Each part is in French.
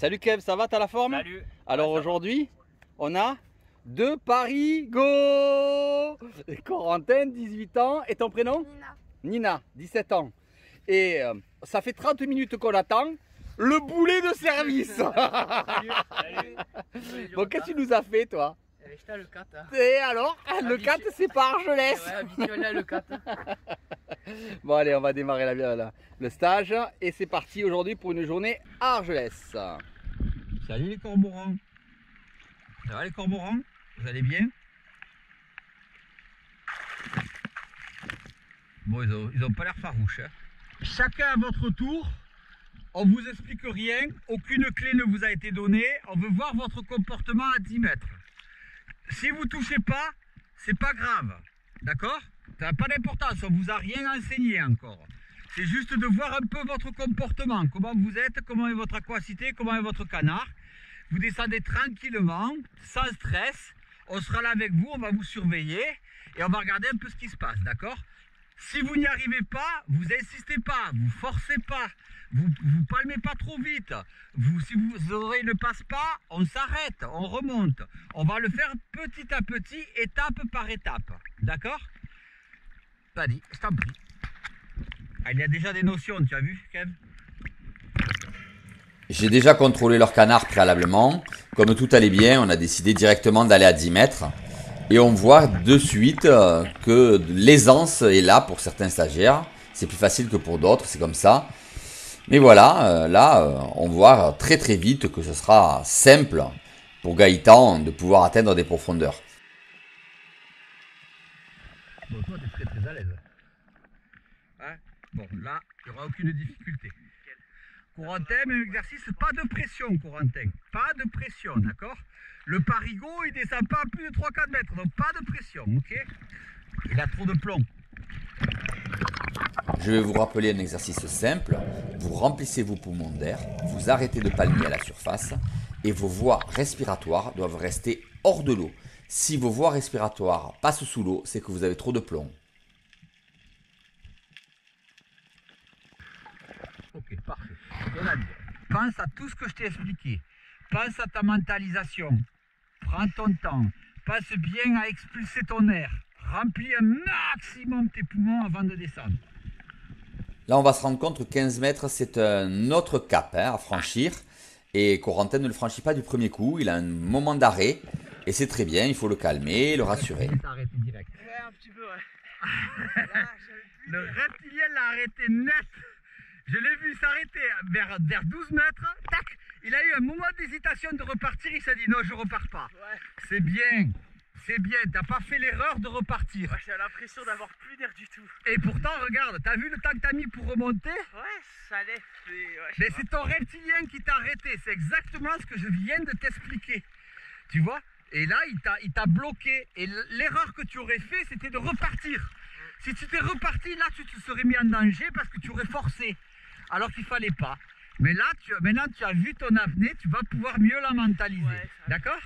Salut Kev, ça va, t'as la forme? Salut. Alors aujourd'hui, on a deux paris go. Corentin, 18 ans, et ton prénom? Nina. Nina, 17 ans. Et ça fait 30 minutes qu'on attend. Le boulet de service. Salut. Bon, qu'est-ce que tu nous as fait, toi? J'étais à le 4. Hein. Et alors, le 4, c'est pas Argelès. Ouais, habituel à le 4. Bon, allez, on va démarrer le stage. Et c'est parti aujourd'hui pour une journée à Argelès. Salut les cormorans. Ça va les cormorans? Vous allez bien? Bon, ils ont pas l'air farouches. Hein. Chacun à votre tour. On vous explique rien. Aucune clé ne vous a été donnée. On veut voir votre comportement à 10 mètres. Si vous touchez pas, c'est pas grave. D'accord? Ça n'a pas d'importance. On vous a rien enseigné encore. C'est juste de voir un peu votre comportement. Comment vous êtes, comment est votre aquacité, comment est votre canard. Vous descendez tranquillement, sans stress. On sera là avec vous, on va vous surveiller et on va regarder un peu ce qui se passe, d'accord? Si vous n'y arrivez pas, vous insistez pas, vous forcez pas, vous palmez pas trop vite. Si vos oreilles ne passent pas, on s'arrête, on remonte. On va le faire petit à petit, étape par étape, d'accord? Vas-y, je t'en prie. Ah, il y a déjà des notions, tu as vu, Kev? J'ai déjà contrôlé leur canard préalablement. Comme tout allait bien, on a décidé directement d'aller à 10 mètres. Et on voit de suite que l'aisance est là pour certains stagiaires. C'est plus facile que pour d'autres, c'est comme ça. Mais voilà, là, on voit très très vite que ce sera simple pour Gaëtan de pouvoir atteindre des profondeurs. Bon, toi, t'es très à l'aise. Hein? Bon, là, il n'y aura aucune difficulté. Corentin, même exercice, pas de pression, Corentin. Pas de pression, d'accord? Le parigot, il descend pas à plus de 3-4 mètres, donc pas de pression, ok? Il a trop de plomb. Je vais vous rappeler un exercice simple. Vous remplissez vos poumons d'air, vous arrêtez de palmer à la surface et vos voies respiratoires doivent rester hors de l'eau. Si vos voies respiratoires passent sous l'eau, c'est que vous avez trop de plomb. Ok, parfait. Donald, pense à tout ce que je t'ai expliqué. Pense à ta mentalisation. Prends ton temps. Pense bien à expulser ton air. Remplis un maximum tes poumons avant de descendre. Là, on va se rendre compte que 15 mètres, c'est un autre cap à franchir. Et Corentin ne le franchit pas du premier coup. Il a un moment d'arrêt. Et c'est très bien, il faut le calmer, le rassurer. Il s'est arrêté direct. Ouais, un petit peu, ouais. Le reptilien l'a arrêté net. Je l'ai vu s'arrêter vers 12 mètres. Tac. Il a eu un moment d'hésitation de repartir. Il s'est dit non, je repars pas. Ouais. C'est bien. C'est bien. T'as pas fait l'erreur de repartir. Ouais, j'ai l'impression d'avoir plus d'air du tout. Et pourtant, regarde, t'as vu le temps que t'as mis pour remonter? Ouais, ça allait. Mais c'est ton reptilien qui t'a arrêté. C'est exactement ce que je viens de t'expliquer. Tu vois? Et là, il t'a bloqué. Et l'erreur que tu aurais fait, c'était de repartir. Si tu t'es reparti, là, tu te serais mis en danger parce que tu aurais forcé. Alors qu'il fallait pas. Mais là, maintenant, tu as vu ton apnée, tu vas pouvoir mieux la mentaliser. Ouais, d'accord?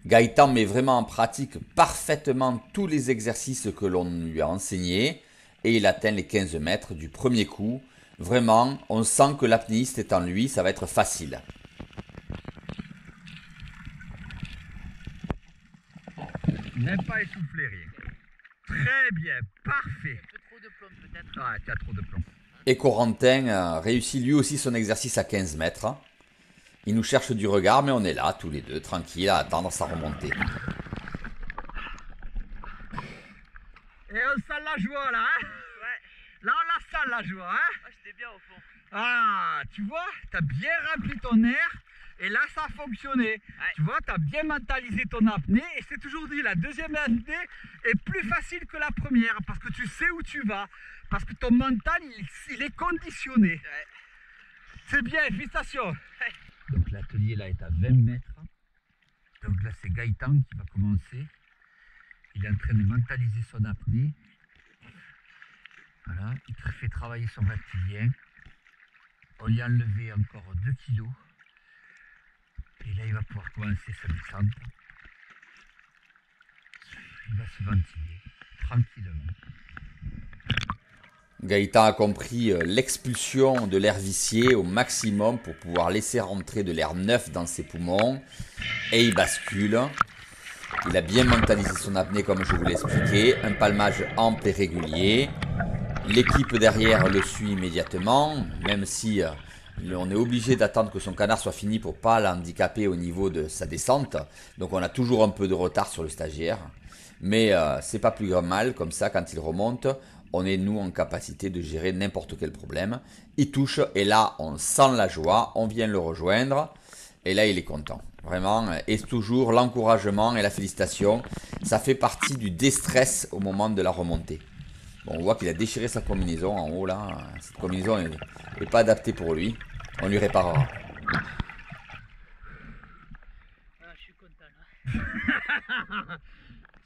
Gaëtan met vraiment en pratique parfaitement tous les exercices que l'on lui a enseignés. Et il atteint les 15 mètres du premier coup. Vraiment, on sent que l'apnéiste est en lui, ça va être facile. Même pas essoufflé, rien. Très bien, parfait. Un peu trop de plomb peut-être. Ah, tu as trop de plomb. Et Corentin réussit lui aussi son exercice à 15 mètres. Il nous cherche du regard, mais on est là, tous les deux, tranquilles, à attendre sa remontée. Et on sent la joie, là, hein? Ouais. Là, on la sent, la joie, hein? Ah, j'étais bien au fond. Ah, tu vois, tu as bien rempli ton air. Et là, ça a fonctionné. Ouais. Tu vois, tu as bien mentalisé ton apnée. Et c'est toujours dit, la deuxième apnée est plus facile que la première. Parce que tu sais où tu vas. Parce que ton mental, il est conditionné. Ouais. C'est bien, félicitations. Ouais. Donc l'atelier là est à 20 mètres. Donc là, c'est Gaëtan qui va commencer. Il est en train de mentaliser son apnée. Voilà, il fait travailler son reptilien. On lui a enlevé encore 2 kilos. Et là, il va pouvoir commencer sa descente. Il va se ventiler tranquillement. Gaëtan a compris l'expulsion de l'air vicié au maximum pour pouvoir laisser rentrer de l'air neuf dans ses poumons. Et il bascule. Il a bien mentalisé son apnée comme je vous l'ai expliqué. Un palmage ample et régulier. L'équipe derrière le suit immédiatement, même si on est obligé d'attendre que son canard soit fini pour ne pas l'handicaper au niveau de sa descente. Donc on a toujours un peu de retard sur le stagiaire. Mais c'est pas plus mal, comme ça quand il remonte, on est nous en capacité de gérer n'importe quel problème. Il touche et là on sent la joie, on vient le rejoindre et là il est content. Vraiment, et toujours l'encouragement et la félicitation, ça fait partie du déstress au moment de la remontée. Bon, on voit qu'il a déchiré sa combinaison en haut là, cette combinaison n'est pas adaptée pour lui, on lui réparera. Ah, je suis content là.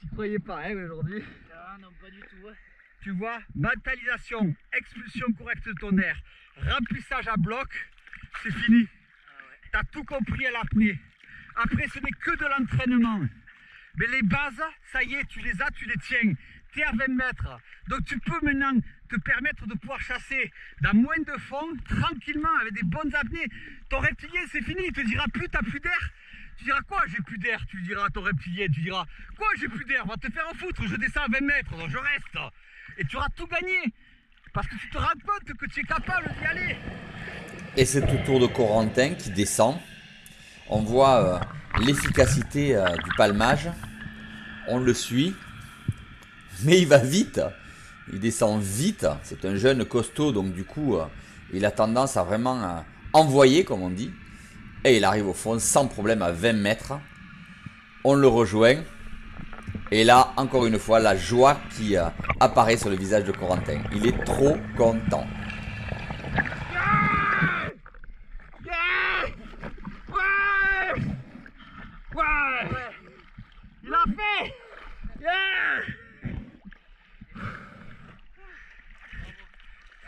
Tu croyais pas hein, aujourd'hui? Ah non, pas du tout. Tu vois, mentalisation, expulsion correcte de ton air, remplissage à bloc, c'est fini. T'as tout compris à l'apnée. Après, ce n'est que de l'entraînement. Mais les bases, ça y est, tu les as, tu les tiens. Tu es à 20 mètres. Donc tu peux maintenant te permettre de pouvoir chasser dans moins de fond, tranquillement, avec des bonnes apnées. Ton reptilien, c'est fini. Il te dira plus, t'as plus d'air. Tu diras quoi, j'ai plus d'air? Tu diras à ton reptilien, tu diras quoi, j'ai plus d'air? Va te faire foutre, je descends à 20 mètres, donc je reste. Et tu auras tout gagné. Parce que tu te rends compte que tu es capable d'y aller. Et c'est au tour de Corentin qui descend. On voit l'efficacité du palmage. On le suit. Mais il va vite. Il descend vite. C'est un jeune costaud. Donc du coup, il a tendance à vraiment envoyer, comme on dit. Et il arrive au fond sans problème à 20 mètres. On le rejoint. Et là, encore une fois, la joie qui apparaît sur le visage de Corentin. Il est trop content. Ouais. Il a fait.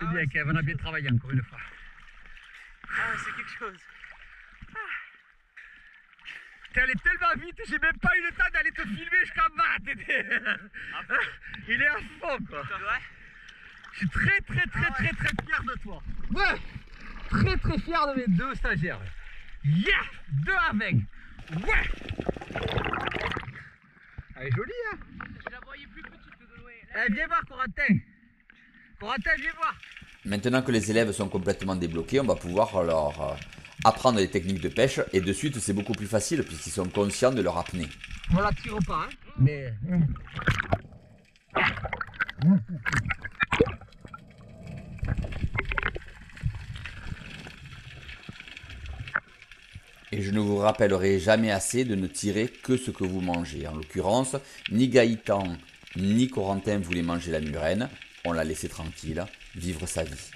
C'est bien, Kev, on a bien travaillé encore une fois. Ah, c'est quelque chose. T'es allé tellement vite, j'ai même pas eu le temps d'aller te filmer jusqu'en bas. Il est à fond, quoi. Ouais. Je suis très fier de toi. Ouais. Très fier de mes deux stagiaires. Yeah. 2 à 20. Ouais. Elle est jolie, hein. Je la voyais plus petite que de loin. Eh, viens voir, Corentin. Corentin, viens voir. Maintenant que les élèves sont complètement débloqués, on va pouvoir leur apprendre les techniques de pêche. Et de suite, c'est beaucoup plus facile puisqu'ils sont conscients de leur apnée. On la tire pas, hein. Mais... Et je ne vous rappellerai jamais assez de ne tirer que ce que vous mangez. En l'occurrence, ni Gaëtan ni Corentin voulaient manger la murène. On l'a laissé tranquille, vivre sa vie.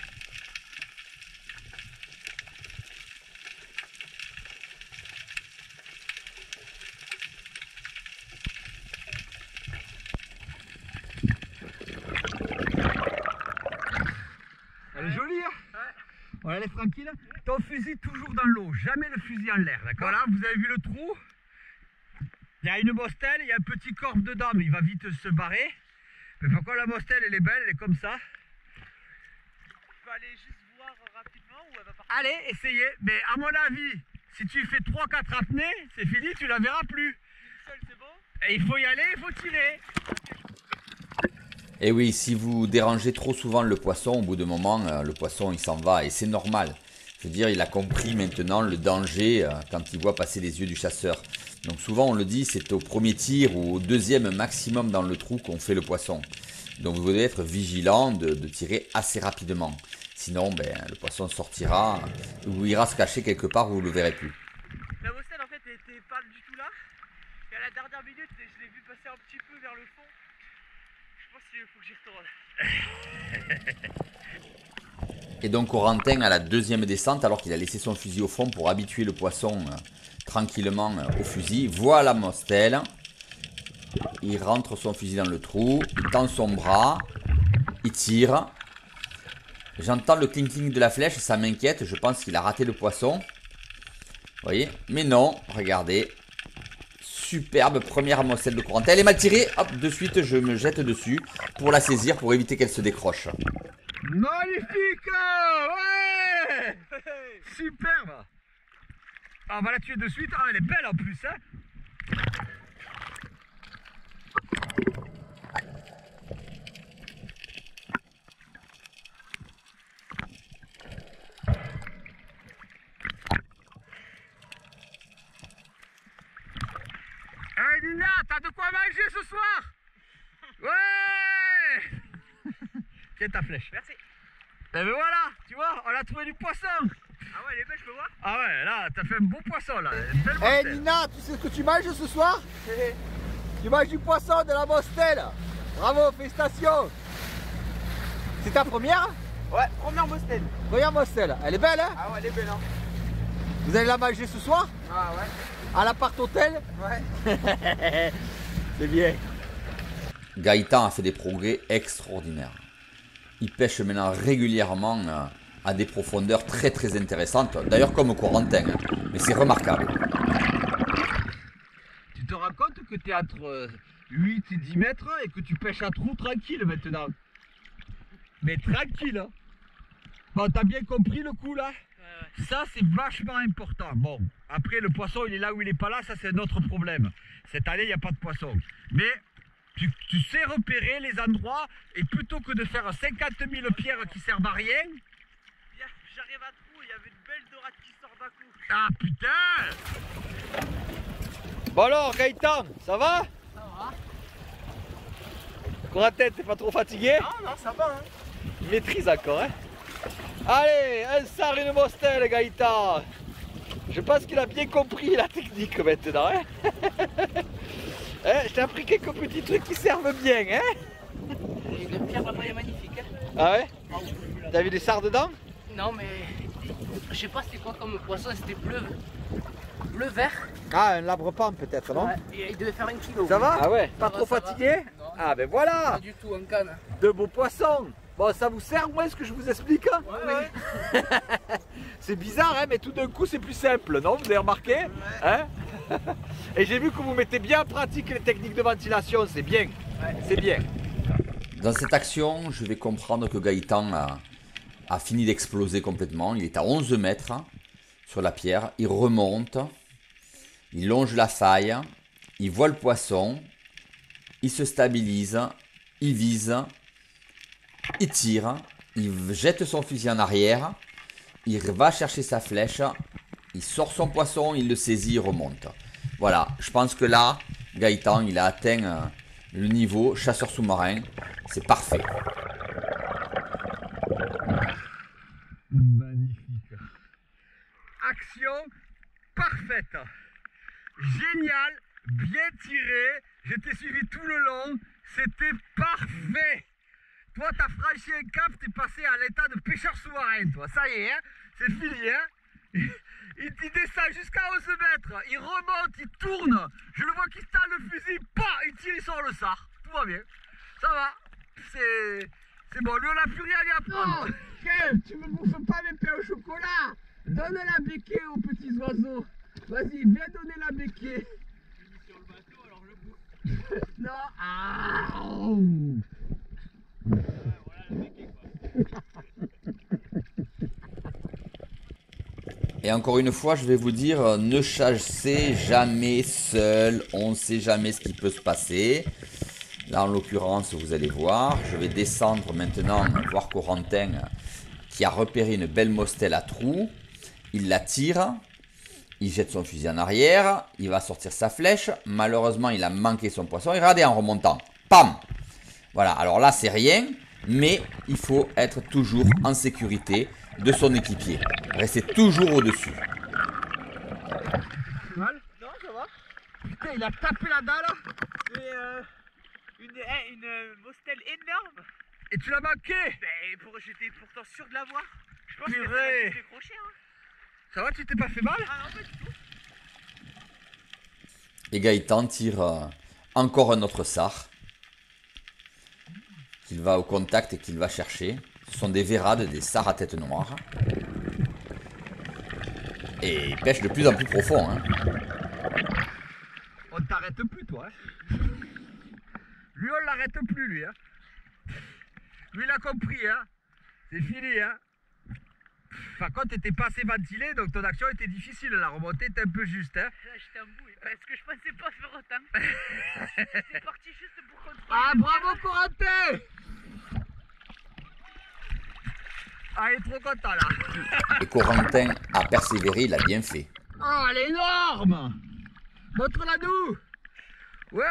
Elle est jolie, hein. Ouais. On la laisse tranquille. Ton fusil toujours dans l'eau, jamais le fusil en l'air, d'accord? Là, vous avez vu le trou? Il y a une mostelle, il y a un petit corps dedans, mais il va vite se barrer. Mais pourquoi la mostelle, elle est belle, elle est comme ça? Tu peux aller juste voir rapidement ou elle va partir? Allez, essayez. Mais à mon avis, si tu fais 3-4 apnées, c'est fini, tu la verras plus. Une seule, c'est bon? Et il faut y aller, il faut tirer. Et oui, si vous dérangez trop souvent le poisson, au bout d'un moment, le poisson il s'en va et c'est normal. Je veux dire, il a compris maintenant le danger quand il voit passer les yeux du chasseur. Donc souvent on le dit, c'est au premier tir ou au deuxième maximum dans le trou qu'on fait le poisson. Donc vous devez être vigilant de tirer assez rapidement. Sinon, le poisson sortira ou ira se cacher quelque part où vous ne le verrez plus. La mostelle en fait elle était pas du tout là. Et à la dernière minute, je l'ai vu passer un petit peu vers le fond. Je pense qu'il faut que j'y retourne. Et donc Corentin à la deuxième descente, alors qu'il a laissé son fusil au fond pour habituer le poisson tranquillement au fusil, voit la mostelle. Il rentre son fusil dans le trou, il tend son bras, il tire. J'entends le cling-cling de la flèche, ça m'inquiète, je pense qu'il a raté le poisson. Vous voyez? Mais non, regardez. Superbe première mostelle de Corentin. Elle est mal tirée, hop, de suite je me jette dessus pour la saisir, pour éviter qu'elle se décroche. Magnifique! Ouais! Superbe! Ah, on va la tuer de suite. Ah, elle est belle en plus, hein? Hey Nina, t'as de quoi manger ce soir? Ouais! Tiens ta flèche. Merci. Et ben voilà, tu vois, on a trouvé du poisson. Ah ouais, elle est belle, je peux voir? Ah ouais, là, t'as fait un beau poisson là. Une belle Eh mostelle. Nina, tu sais ce que tu manges ce soir? Tu manges du poisson, de la mostelle. Bravo, félicitations. C'est ta première? Ouais, première mostelle. Première mostelle. Elle est belle, hein? Ah ouais, elle est belle, hein? Vous allez la manger ce soir? Ah ouais. À l'appart hôtel? Ouais. C'est bien. Gaëtan a fait des progrès extraordinaires. Il pêche maintenant régulièrement à des profondeurs très très intéressantes. D'ailleurs comme Corentin, hein. Mais c'est remarquable. Tu te rends compte que tu es entre 8 et 10 mètres et que tu pêches à trou tranquille maintenant. Mais tranquille, hein. Bon, t'as bien compris le coup là? Ouais. Ça c'est vachement important. Bon, après le poisson il est là ou il est pas là, ça c'est un autre problème. Cette année il n'y a pas de poisson. Mais tu sais repérer les endroits et plutôt que de faire 50 000 pierres qui servent à rien. J'arrive à trou, il y avait une belle dorade qui sort d'un coup. Ah putain! Bon alors, Gaëtan, ça va? Ça va? Corentin, t'es pas trop fatigué? Non, non, ça va, hein? Il maîtrise encore, hein? Allez, un sard, une mostelle, Gaëtan. Je pense qu'il a bien compris la technique maintenant, hein? Hein, je t'ai appris quelques petits trucs qui servent bien, hein? Et le pierre là-bas est magnifique, hein? Ah ouais? T'as vu des sards dedans? Non, mais je sais pas c'était quoi comme poisson, c'était bleu vert. Ah, un labre-pan peut-être, non? Ouais, et il devait faire 1 kilo. Ça va? Ah ouais? Ça Pas va, trop ça fatigué? va. Non. Ah ben voilà! Pas du tout en canne. De beaux poissons! Bon, ça vous sert moins ce que je vous explique? Hein? Ouais. C'est bizarre, hein, mais tout d'un coup c'est plus simple, non? Vous avez remarqué? Hein? Et j'ai vu que vous mettez bien en pratique les techniques de ventilation, c'est bien. C'est bien. Dans cette action, je vais comprendre que Gaëtan a fini d'exploser complètement. Il est à 11 mètres sur la pierre. Il remonte. Il longe la faille. Il voit le poisson. Il se stabilise. Il vise. Il tire. Il jette son fusil en arrière. Il va chercher sa flèche. Il sort son poisson. Il le saisit. Il remonte. Voilà. Je pense que là, Gaëtan, il a atteint le niveau chasseur sous-marin. C'est parfait. Magnifique. Action parfaite. Génial, bien tiré. Je t'ai suivi tout le long. C'était parfait. Toi, t'as franchi un cap, t'es passé à l'état de pêcheur sous-marin, toi. Ça y est, hein? C'est fini, hein? Il descend jusqu'à 11 mètres. Il remonte, il tourne. Je le vois qui tend le fusil. Il tire, il sort le sard. Tout va bien. Ça va. C'est bon, lui on n'a plus rien à lui apprendre. Non, Kev, tu me bouffes pas mes pains au chocolat. Donne la béquille aux petits oiseaux. Vas-y, viens donner la béquille. Sur le bateau, alors je bouffe. Non. Ah. Ouais, voilà la béquille, Et encore une fois, je vais vous dire, ne chassez jamais seul. On ne sait jamais ce qui peut se passer. Là, en l'occurrence, vous allez voir. Je vais descendre maintenant, voir Corentin qui a repéré une belle mostelle à trous. Il la tire. Il jette son fusil en arrière. Il va sortir sa flèche. Malheureusement, il a manqué son poisson. Et regardez en remontant. Pam! Voilà, alors là, c'est rien. Mais il faut être toujours en sécurité de son équipier. Restez toujours au-dessus. Mal? Non, ça va. Putain, il a tapé la dalle. C'est une mostelle énorme. Et tu l'as manqué. J'étais pourtant sûr de l'avoir. Je pense que Purée. ça va décrocher, hein. Ça va, tu t'es pas fait mal? Ah non, pas du tout. Et Gaëtan tire encore un autre sard. Qu'il va au contact et qu'il va chercher. Ce sont des vérades, des sards à tête noire. Et il pêche de plus en plus profond. Hein. On t'arrête plus, toi. Hein. Lui, on l'arrête plus, lui. Hein. Lui, il a compris, hein. C'est fini, hein. Par contre, t'étais pas assez ventilé, donc ton action était difficile. La remontée était un peu juste, hein. Là, j'étais en bout, parce que je pensais pas faire autant. C'est parti juste pour contrôler. Ah, bravo, Corentin! Ah, il est trop content, là. Et Corentin a persévéré, il a bien fait. Oh, elle est énorme! Montre-la nous! Ouais!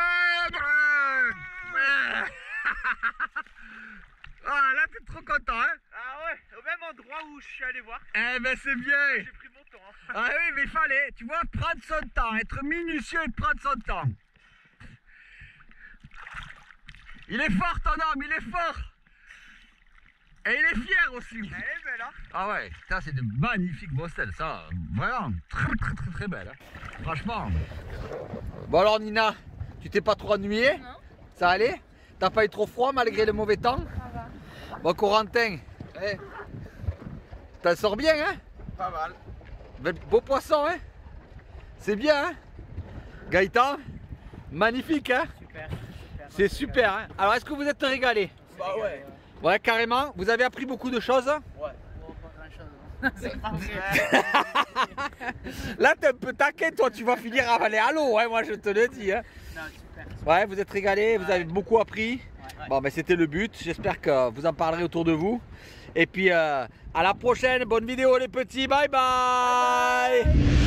Ah, là, t'es trop content, hein? Ah ouais, au même endroit où je suis allé voir. Eh ben, c'est bien! J'ai pris mon temps. Hein. Ah oui, mais il fallait, tu vois, prendre son temps, être minutieux et prendre son temps. Il est fort, ton homme, il est fort! Et il est fier aussi! Elle est belle, hein? Ah ouais, ça c'est de magnifiques mostelles, ça, vraiment, très belle, hein. Franchement. Bon alors Nina, tu t'es pas trop ennuyé? Non. Ça allait? T'as pas eu trop froid malgré le mauvais temps? Ça va. Bon Corentin, t'en sors bien hein? Pas mal. Ben, beau poisson hein? C'est bien hein? Gaëtan, magnifique hein? Super. C'est super hein? Alors est-ce que vous êtes régalés? Bah ouais. Ouais carrément, vous avez appris beaucoup de choses? Ouais. Bon, pas grand chose. C'est pas vrai. Là t'es un peu taquin toi, tu vas finir à avaler à l'eau hein, moi je te le dis hein. Non, super. Ouais, vous êtes régalés, vous avez beaucoup appris. Ouais. Bon, ben c'était le but. J'espère que vous en parlerez autour de vous. Et puis à la prochaine. Bonne vidéo les petits. Bye bye.